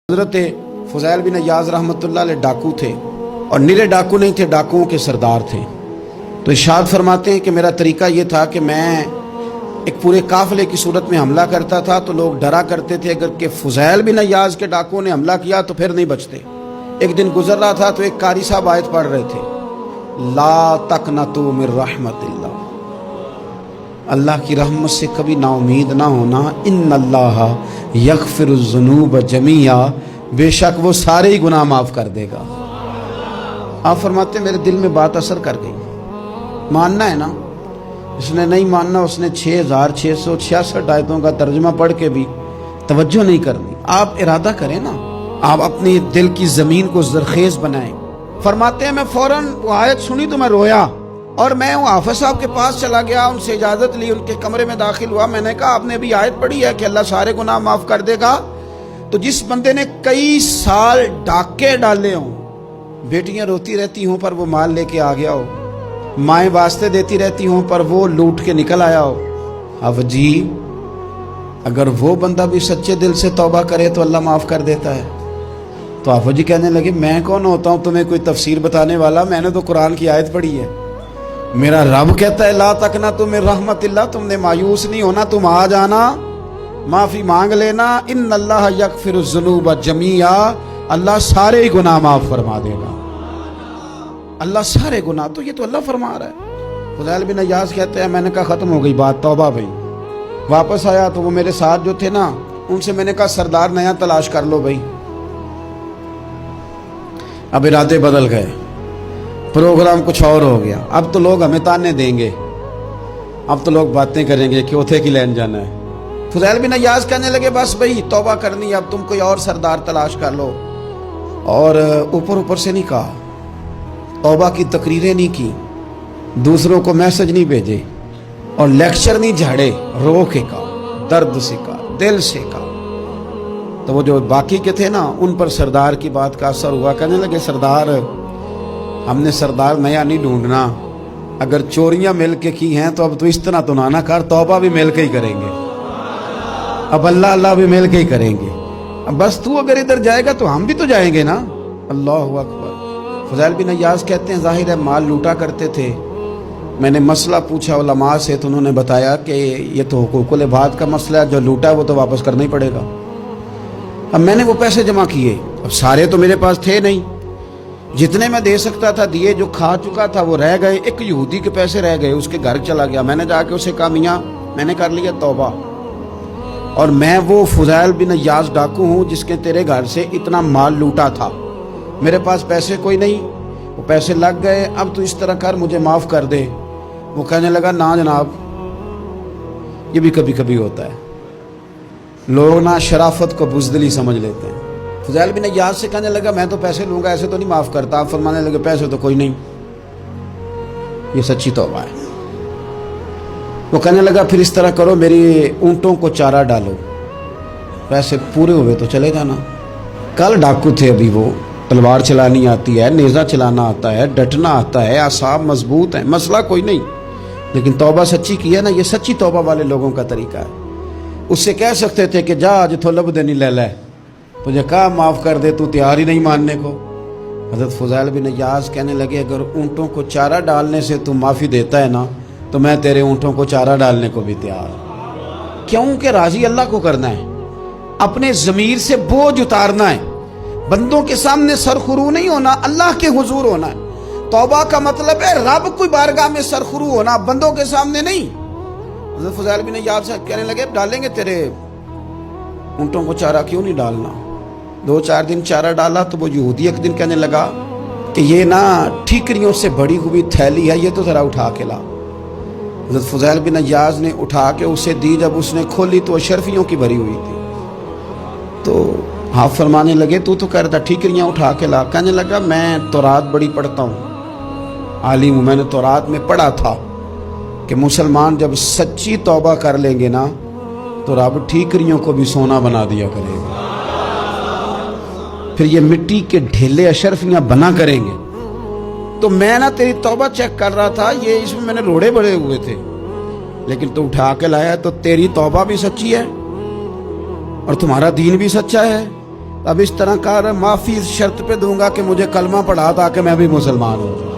حضرت فضیل بن عیاض رحمۃ اللہ علیہ ڈاکو تھے، اور نرے ڈاکو نہیں تھے، ڈاکوؤں کے سردار تھے۔ تو ارشاد فرماتے ہیں کہ میرا طریقہ یہ تھا کہ میں ایک پورے قافلے کی صورت میں حملہ کرتا تھا تو لوگ ڈرا کرتے تھے اگر کہ فضیل بن عیاض کے ڈاکوؤں نے حملہ کیا تو پھر نہیں بچتے۔ ایک دن گزر رہا تھا تو ایک قاری صاحب آیت پڑھ رہے تھے، لا تقنطوا من رحمت اللہ، اللہ کی رحمت سے کبھی نا امید نہ ہونا، ان اللہ یغفر الذنوب جمیعا، بے شک وہ سارے ہی گناہ معاف کر دے گا۔ آپ فرماتے ہیں میرے دل میں بات اثر کر گئی، ماننا ہے نا۔ اس نے نہیں ماننا، اس نے 6666 آیتوں کا ترجمہ پڑھ کے بھی توجہ نہیں کرنی۔ آپ ارادہ کریں نا، آپ اپنی دل کی زمین کو زرخیز بنائیں۔ فرماتے ہیں میں فوراً وہ آیت سنی تو میں رویا، اور میں حافظ صاحب کے پاس چلا گیا، ان سے اجازت لی، ان کے کمرے میں داخل ہوا۔ میں نے کہا آپ نے بھی آیت پڑھی ہے کہ اللہ سارے گناہ معاف کر دے گا؟ تو جس بندے نے کئی سال ڈاکے ڈالے ہوں، بیٹیاں روتی رہتی ہوں پر وہ مال لے کے آ گیا ہو، مائیں واسطے دیتی رہتی ہوں پر وہ لوٹ کے نکل آیا ہو، اب جی اگر وہ بندہ بھی سچے دل سے توبہ کرے تو اللہ معاف کر دیتا ہے۔ تو آفو جی کہنے لگے میں کون ہوتا ہوں تمہیں کوئی تفسیر بتانے والا، میں نے تو قرآن کی آیت پڑھی ہے، میرا رب کہتا ہے لا تقنطوا من رحمت اللہ، تم نے مایوس نہیں ہونا، تم آ جانا، معافی مانگ لینا، ان اللہ یغفر الذنوب جمیعا، اللہ سارے ہی گناہ معاف فرما دے گا، اللہ سارے گناہ۔ تو یہ تو اللہ فرما رہا ہے۔ فضیل بن عیاض کہتے ہیں میں نے کہا ختم ہو گئی بات، توبہ بھائی۔ واپس آیا تو وہ میرے ساتھ جو تھے نا، ان سے میں نے کہا سردار نیا تلاش کر لو بھائی۔ اب ارادے بدل گئے، پروگرام کچھ اور ہو گیا۔ اب تو لوگ ہمیں تانے دیں گے، اب تو لوگ باتیں کریں گے کہ اوتھے کی لین جانا ہے۔ فضیل بن عیاض کہنے لگے بس بھئی توبہ کرنی ہے، اب تم کوئی اور سردار تلاش کر لو۔ اور اوپر سے نہیں کہا، توبہ کی تقریریں نہیں کی، دوسروں کو میسج نہیں بھیجے، اور لیکچر نہیں جھاڑے، رو کے کہا، درد سے کہا، دل سے کہا۔ تو وہ جو باقی کے تھے نا، ان پر سردار کی بات کا اثر ہوا۔ کہنے لگے سردار ہم نے سردار نیا نہیں ڈھونڈنا، اگر چوریاں مل کے کی ہیں تو اب تو اس طرح تو نہ کر، توبہ بھی مل کے ہی کریں گے، اب اللہ بھی مل کے ہی کریں گے، اب بس تو اگر ادھر جائے گا تو ہم بھی تو جائیں گے نا۔ اللہ اکبر۔ فضیل بن عیاض کہتے ہیں ظاہر ہے مال لوٹا کرتے تھے، میں نے مسئلہ پوچھا علماء سے تو انہوں نے بتایا کہ یہ تو حقوق العباد کا مسئلہ ہے، جو لوٹا ہے وہ تو واپس کرنا ہی پڑے گا۔ اب میں نے وہ پیسے جمع کیے، اب سارے تو میرے پاس تھے نہیں، جتنے میں دے سکتا تھا دیے، جو کھا چکا تھا وہ رہ گئے۔ ایک یہودی کے پیسے رہ گئے، اس کے گھر چلا گیا، میں نے جا کے اسے کہا میاں میں نے کر لیا توبہ، اور میں وہ فضیل بن عیاض ڈاکو ہوں جس کے تیرے گھر سے اتنا مال لوٹا تھا، میرے پاس پیسے کوئی نہیں، وہ پیسے لگ گئے، اب تو اس طرح کر مجھے معاف کر دے۔ وہ کہنے لگا نا جناب، یہ بھی کبھی کبھی ہوتا ہے، لوگ نا شرافت کو بزدلی سمجھ لیتے ہیں۔ فضیل بن عیاض سے کہنے لگا میں تو پیسے لوں گا، ایسے تو نہیں معاف کرتا۔ آپ فرمانے لگے پیسے تو کوئی نہیں، یہ سچی توبہ ہے۔ وہ کہنے لگا پھر اس طرح کرو، میری اونٹوں کو چارہ ڈالو، پیسے پورے ہوئے تو چلے جانا۔ کل ڈاکو تھے، ابھی وہ تلوار چلانی آتی ہے، نیزہ چلانا آتا ہے، ڈٹنا آتا ہے، اعصاب مضبوط ہیں، مسئلہ کوئی نہیں، لیکن توبہ سچی کی ہے نا، یہ سچی توبہ والے لوگوں کا طریقہ ہے۔ اس سے کہہ سکتے تھے کہ جا آج تو لب دینی لے لے، تجھے کہا معاف کر دے، تو تیار ہی نہیں ماننے کو۔ حضرت فضیل بن عیاض کہنے لگے اگر اونٹوں کو چارہ ڈالنے سے تو معافی دیتا ہے نا، تو میں تیرے اونٹوں کو چارہ ڈالنے کو بھی تیار ہوں۔ کیونکہ راضی اللہ کو کرنا ہے، اپنے ضمیر سے بوجھ اتارنا ہے، بندوں کے سامنے سرخرو نہیں ہونا، اللہ کے حضور ہونا ہے۔ توبہ کا مطلب ہے رب کی بارگاہ میں سرخرو ہونا، بندوں کے سامنے نہیں۔ حضرت فضیل بن عیاض کہنے لگے ڈالیں گے تیرے اونٹوں کو چارہ، کیوں نہیں ڈالنا۔ 2-4 دن چارہ ڈالا تو وہ یہودی ایک دن کہنے لگا کہ یہ نا ٹھیکریوں سے بڑی ہوئی تھیلی ہے، یہ تو ذرا اٹھا کے لا۔ حضرت فضیل بن عیاض نے اٹھا کے اسے دی، جب اس نے کھولی تو اشرفیوں کی بھری ہوئی تھی۔ تو آپ فرمانے لگے تو کہتا ٹھیکریاں اٹھا کے لا۔ کہنے لگا میں تورات بڑی پڑھتا ہوں، عالم ہوں، میں نے تورات میں پڑھا تھا کہ مسلمان جب سچی توبہ کر لیں گے نا تو رب ٹھیکریوں کو بھی سونا بنا دیا کرے گا، پھر یہ مٹی کے ڈھیلے اشرفیاں بنا کریں گے۔ تو میں نا تیری توبہ چیک کر رہا تھا، یہ اس میں نے روڑے بڑے ہوئے تھے، لیکن تو اٹھا کے لایا، تو تیری توبہ بھی سچی ہے اور تمہارا دین بھی سچا ہے، اب اس طرح کہا رہا معافی اس شرط پہ دوں گا کہ مجھے کلمہ پڑھا تاکہ میں بھی مسلمان ہوں.